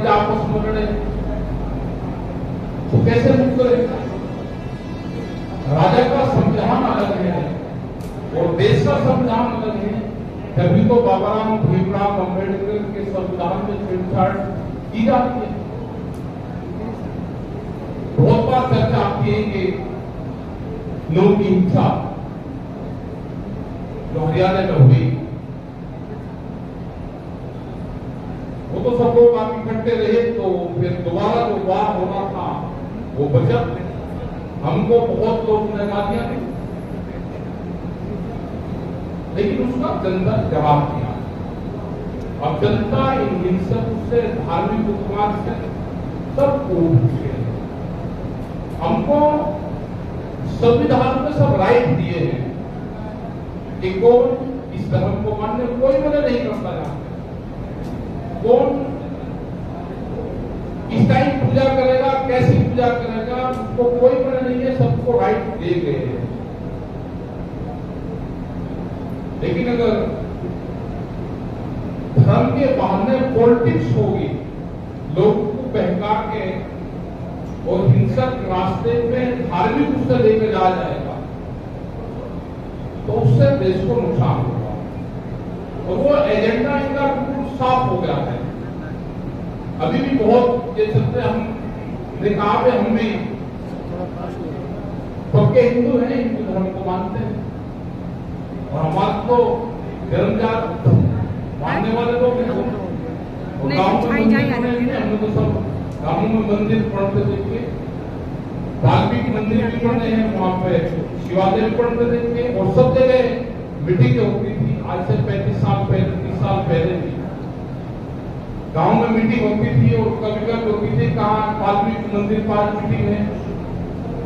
आपस में लड़े तो कैसे मुक्त रहेगा? राजा का संविधान अलग है और देश का संविधान अलग है। तभी तो बाबा राम भीमराव अम्बेडकर के संविधान में छेड़छाड़ की जाती है। बहुत बार चर्चा आती है कि लोगों की हिंसा जो हरियाणा में हुई वो तो सब लोग आप इकट्ठे रहे तो फिर दोबारा जो वार होना था वो बचा। हमको बहुत लोग ने गालियां दी लेकिन उसका जनता जवाब दिया। अब जनता इन हिंसक से धार्मिक उत्पाद से सबको हमको संविधान में सब राइट दिए हैं कि कौन इस धर्म को मानने कोई मना नहीं करता है। कौन इस टाइम पूजा करेगा कैसी पूजा करेगा उसको कोई मना नहीं है, सबको राइट दे गए हैं। लेकिन अगर धर्म के बहाने पॉलिटिक्स होगी, लोगों को बहका के और हिंसक रास्ते में धार्मिक उससे लेकर जाया जाएगा तो उससे देश को नुकसान होगा। और वो एजेंडा इनका बिल्कुल साफ हो गया है। अभी भी बहुत ये चलते हम कहा पे हम भी पक्के हिंदू हैं, हिंदू धर्म को मानते हैं और हमारे तो धर्मजात मानने वाले लोग हैं। गाँव में हमने तो सब गाँवों में मंदिर पढ़ते देखे, वाल्मीकि मंदिर भी पढ़े हैं, वहां पे शिवालय पढ़ते देखे और सब जगह मीटिंग होती थी। आज से 35 साल पहले 30 साल पहले भी गांव में मीटिंग होती थी और कभी कभी होती थी कहाँ वाल्मीकि मंदिर पास मीटिंग है,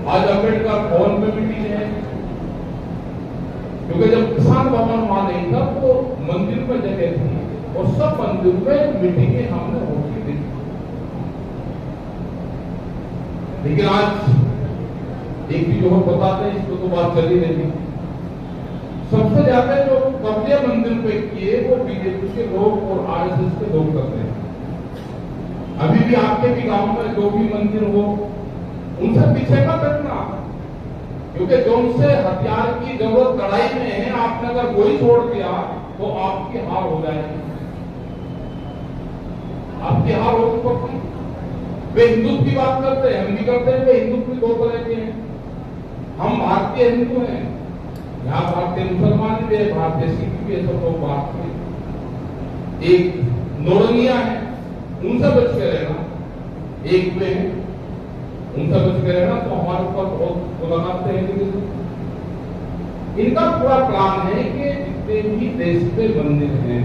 आज अम्बेडकर भवन में मीटिंग है। क्योंकि जब किसान भवन वहां नहीं था तो मंदिर में जगह थी और सब मंदिर में मीटिंगें हमने होती थी। लेकिन आज एक भी जो हम बताते हैं इसको तो बात चली नहीं। सबसे ज्यादा जो कब्जे मंदिर पे किए वो बीजेपी के लोग और आरएसएस के लोग करते हैं। अभी भी आपके भी गांव में जो भी मंदिर हो उनसे पीछे मत हटना, क्योंकि जो उनसे हथियार की जरूरत लड़ाई में है, आपने अगर गोली छोड़ दिया तो आपकी हार हो जाएगी। आपकी हार हो सकती। वे हिंदुत्व की बात करते हैं, हम भी करते हैं। वे हिंदुत्व दो तरह के हैं। हम भारतीय हिंदू हैं, यहाँ भारतीय मुसलमान भी है, भारतीय सिख भी है, सब लोग बात में एक नोरंगिया है, उनसे बच के रहना। एक वे है, उनसे बच के रहना तो हमारे ऊपर बहुत लगाते हैं। इनका पूरा प्लान है कि जितने भी देश के मंदिर हैं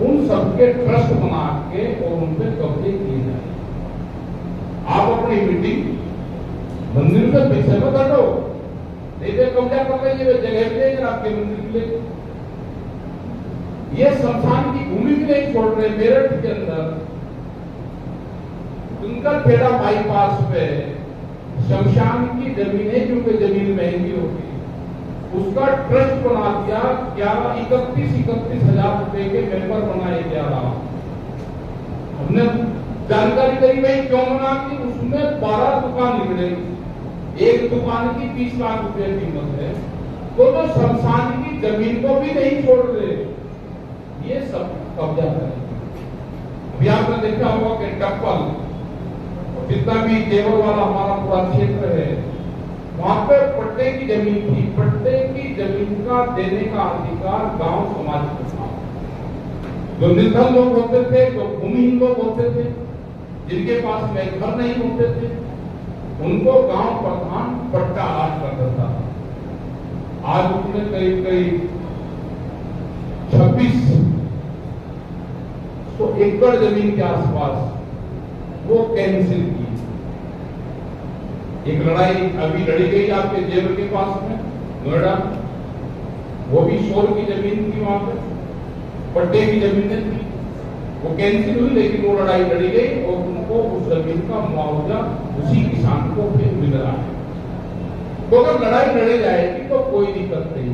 उन सबके ट्रस्ट बना के और उन पे कब्जे किए जाए। आप अपनी मीटिंग मंदिर से पीछे में हटो, नहीं तो कब्जा कर रही है जगह भी देंगे आपके मंदिर के लिए। ये शमशान की भूमि भी नहीं छोड़ रहे। मेरठ के अंदर उनका खेड़ा बाईपास पे शमशान की जमीन है, क्योंकि जमीन महंगी होती है, उसका ट्रस्ट बना दिया। 31 हजार रुपए के मेंबर बनाए 11। हमने जानकारी करी भाई क्यों बना कि उसमें 12 दुकान निकलेगी, एक दुकान की 20 लाख रुपए कीमत है। तो शमशान की जमीन को भी नहीं छोड़ रहे, ये सब कब्जा करेंगे। अभी आपने देखा होगा कि टप्पल जितना भी केवल वाला हमारा पूरा क्षेत्र है, वहां पे पट्टे की जमीन थी। पट्टे की जमीन का देने का अधिकार गांव समाज को था। जो निर्धन लोग होते थे, जो भूमिहीन लोग होते थे, जिनके पास में घर नहीं होते थे, उनको गांव प्रधान पट्टा आठ कर देता था। आज उसने करीब 2600 एकड़ जमीन के आसपास वो कैंसिल की। एक लड़ाई अभी लड़ी गई आपके जेल के पास में नोएडा, वो भी शोर की जमीन थी, वहां पे पट्टे की जमीनें थी, वो कैंसिल हुई। लेकिन वो लड़ाई लड़ी गई और उनको उस जमीन का मुआवजा उसी किसान को फिर मिल रहा है। तो अगर लड़ाई लड़ी जाएगी तो कोई दिक्कत नहीं,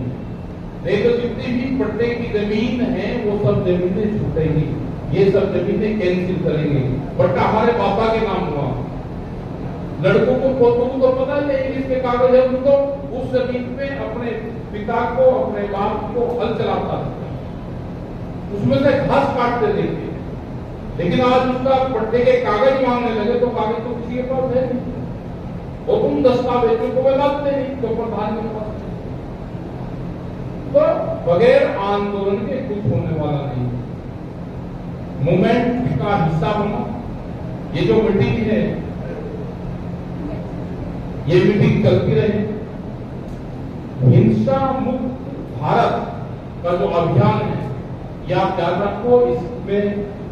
नहीं तो जितनी भी पट्टे की जमीन है वो सब जमीनें छूटेगी। ये सब जमीनें कैंसिल करेंगे। बट्टा हमारे पापा के नाम हुआ, लड़कों को पोतों को तो पता है इंग्लिश के कागज है, उनको उस जमीन पे अपने पिता को अपने बाप को हल चलाता था, उसमें से घास काटते देखे। लेकिन आज उसका पट्टे के कागज मांगने लगे तो कागज तो किसी के पास है नहीं, और उन दस्तावेजों को वे लाते नहीं तो प्रधान के पास। तो बगैर आंदोलन के कुछ होने वाला नहीं। मूवमेंट का हिस्सा बना। ये जो मीटिंग है, ये मीटिंग चलती रहे। हिंसा मुक्त भारत का जो अभियान है, ये आप याद रखो। इसमें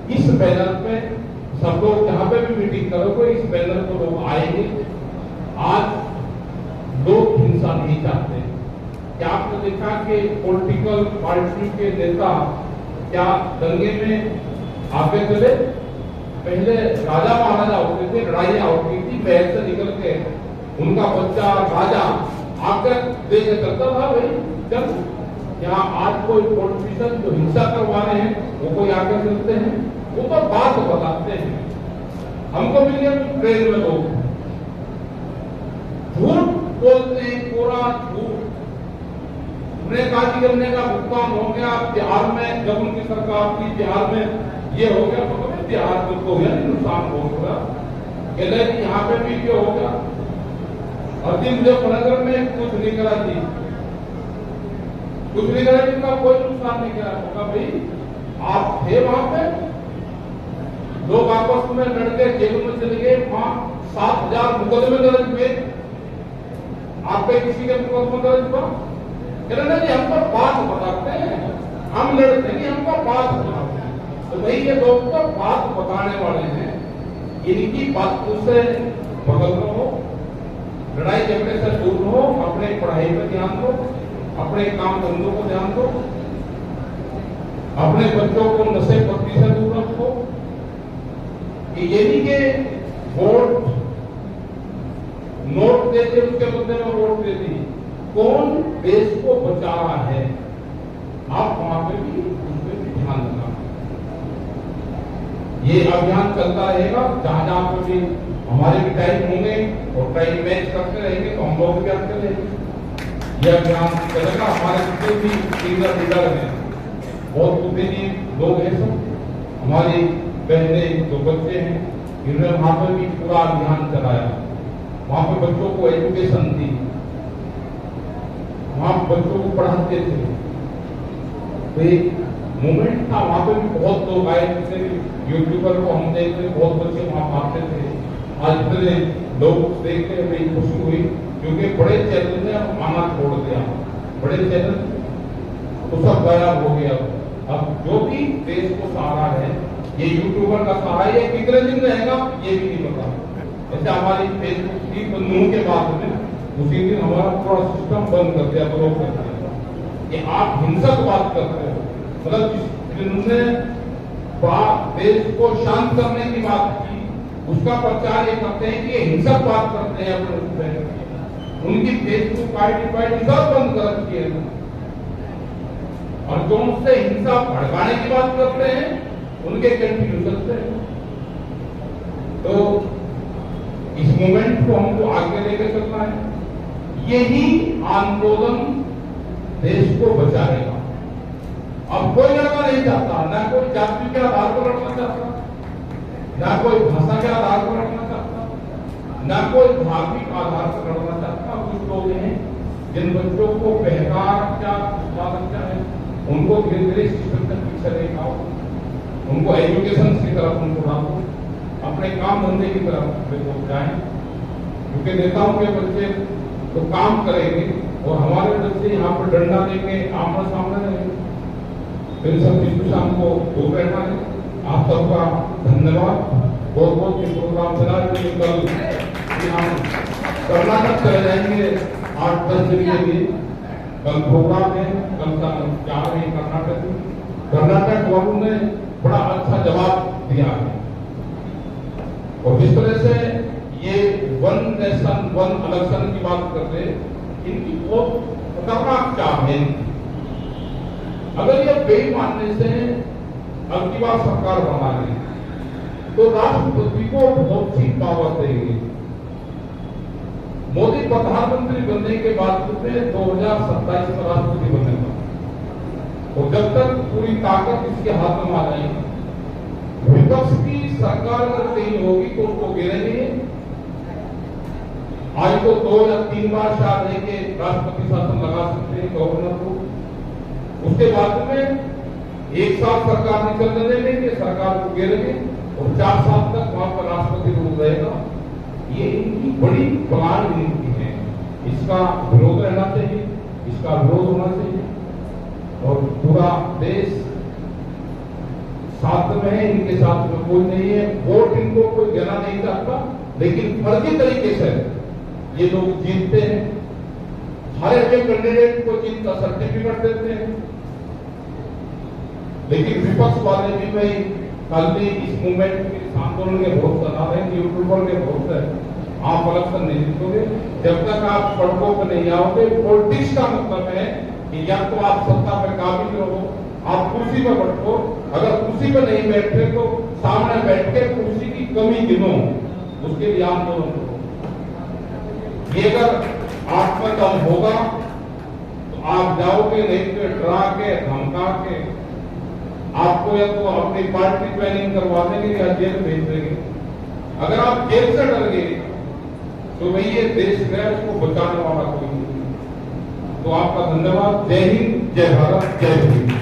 इस बैनर पे सब लोग जहां पे भी मीटिंग करोगे, इस बैनर को लोग आएंगे। आज लोग हिंसा नहीं चाहते। क्या आपने देखा कि पॉलिटिकल पार्टी के नेता क्या दंगे में आगे चले? पहले राजा महाराजा होते थे, लड़ाइयां होती थी, महल से निकल के उनका बच्चा राजा आकर देके चलता था, भाई चल। यहाँ आज कोई पॉलिटिशियन जो हिंसा करवा रहे हैं वो कोई आगे चलते हैं, वो तो बात बताते हैं। हमको मिल गया ट्रेन में लोग झूठ बोलते हैं, पूरा झूठ। उन्हें काजी करने का भुगतान हो गया बिहार में, जब उनकी सरकार थी बिहार में ये हो गया, तो कभी बिहार को हो गया नुकसान बहुत होगा। कहते यहाँ पे भी क्यों हो गया? और दिन मुजफ्फरनगर में कुछ नहीं करा थी, कुछ नहीं करा, जिनका कोई नुकसान नहीं करा होगा। भाई आप थे वहां पे, लोग आपस में लड़के जेल में चले गए, वहां 7,000 मुकदमे दर्ज हुए। आप पे किसी के मुकदमा दर्ज हुआ? कहना जी हमको बात बताते हैं, हम लड़ते नहीं, हमको बात बताते हैं। तो भाई ये लोग तो बात बताने वाले हैं, इनकी बातों से बगल में हो, लड़ाई झगड़े से दूर हो, अपने पढ़ाई पर ध्यान दो, अपने काम धंधों को ध्यान दो, अपने बच्चों को नशे पत्ती से दूर रखो। ये नहीं के वोट नोट देते उसके बदले में वोट देती। कौन देश को बचा रहा है, आप वहां पे भी उस पर भी ध्यान देना। ये अभियान चलता रहेगा, जहां जहां पर भी हमारे भी टाइम होंगे और टाइम मैच करते रहेंगे तो हम लोग भी आते रहेंगे। यह अभियान चलेगा। हमारे जितने भी सीनियर लीडर हैं, बहुत बुद्धिजीवी लोग हैं, सब हमारी बहनें जो बच्चे हैं, इन्होंने वहां पर भी पूरा अभियान चलाया। वहां पर बच्चों को एजुकेशन दी, वहां बच्चों को पढ़ाते थे। तो एक मूवमेंट था, वहां पे भी बहुत लोग आए, जैसे यूट्यूबर को हम देखते, बहुत बच्चे वहां आते थे। आज इतने लोग देख के बड़ी खुशी हुई, क्योंकि बड़े चैनल ने आना छोड़ दिया, बड़े चैनल तो सब गायब हो गया। अब जो भी देश को सहारा है, ये यूट्यूबर का सहारा, ये कितने दिन रहेगा ये भी नहीं पता। जैसे हमारी फेसबुक की बंदूक के बाद में उसी दिन हमारा पूरा सिस्टम बंद कर दिया, ब्लॉक कर दिया। ये आप हिंसक बात करते हो, मतलब जिन्होंने देश को शांत करने की बात की, उसका प्रचार ये करते हैं कि ये हिंसक बात करते हैं अपने। उनकी फेसबुक पार्टी सब बंद कर रखी है, और जो उनसे हिंसा भड़काने की बात करते हैं उनके कंटिन्यू चलते हैं। तो इस मूवमेंट को हमको आगे लेकर चलना है। यही आंदोलन देश को बचाएगा। अब कोई लड़ना नहीं चाहता, ना कोई जाति के आधार पर लड़ना चाहता, ना कोई भाषा के आधार पर लड़ना चाहता, ना कोई धार्मिक आधार पर लड़ना चाहता। कुछ लोग हैं जिन बच्चों को बेकार क्या क्या है, उनको धीरे धीरे सिस्टम तक पीछे लेकर, उनको एजुकेशन की तरफ उनको डालो, अपने काम धंधे की तरफ लोग जाएं। क्योंकि नेताओं के बच्चे तो काम करेंगे और हमारे बच्चे यहाँ पर डंडा देंगे, आमने सामने रहेंगे। फिर सब चीजों से हमको दूर रहना है। आप सबका धन्यवाद। बहुत बहुत ये प्रोग्राम चला। कल हम कर्नाटक चले जाएंगे 8-10 दिन के लिए। कल प्रोग्राम है, कल का जा रहे हैं कर्नाटक में। कर्नाटक वालों ने बड़ा अच्छा जवाब दिया है, और जिस तरह से ये वन नेशन वन इलेक्शन की बात करते, इनकी बहुत खतरनाक चाल है। अगर ये बेईमानी से अब की बार सरकार बना रही तो राष्ट्रपति को बहुत सी पावर देंगे। मोदी प्रधानमंत्री बनने के बाद में 2027 में राष्ट्रपति बनेगा और जब तक पूरी ताकत इसके हाथ में आ जाएगी, विपक्ष की सरकार अगर कहीं होगी तो उसको गिरेंगे। आज तो 2 या 3 बार शायद है कि राष्ट्रपति शासन लगा सकते हैं गवर्नर को, उसके बाद में 1 साल सरकार नहीं चलने देंगे, सरकार को गिरेंगे और 4 साल तक वहां पर राष्ट्रपति रूल रहेगा। ये इनकी बड़ी प्लान नीति है, इसका विरोध रहना चाहिए, इसका विरोध होना चाहिए और पूरा देश साथ में है, इनके साथ में कोई नहीं है। वोट इनको कोई देना नहीं चाहता, लेकिन फर्जी तरीके से ये लोग जीतते हैं, हारे हुए कैंडिडेट को जीत का सर्टिफिकेट देते हैं। लेकिन विपक्ष वाले भी भाई कल भी इस मूवमेंट के आंदोलन के बहुत बना रहे हैं, यूट्यूबर के बहुत है, आप इलेक्शन नहीं जीतोगे जब तक आप सड़कों पर नहीं आओगे। पॉलिटिक्स का मतलब है कि या तो आप सत्ता में काबिल रहो, आप कुर्सी पर बैठो, अगर कुर्सी पर नहीं बैठे तो सामने बैठ के कुर्सी की कमी गिनो, उसके लिए आंदोलन करो। ये अगर आप में दम होगा तो आप जाओगे, नहीं तो डरा के धमका के आपको या तो अपनी पार्टी प्लानिंग करवा देंगे या जेल भेज देंगे। अगर आप जेल से डर गए तो भाई ये देश है, उसको बचाने वाला कोई नहीं। तो आपका धन्यवाद। जय हिंद, जय भारत, जय भीम।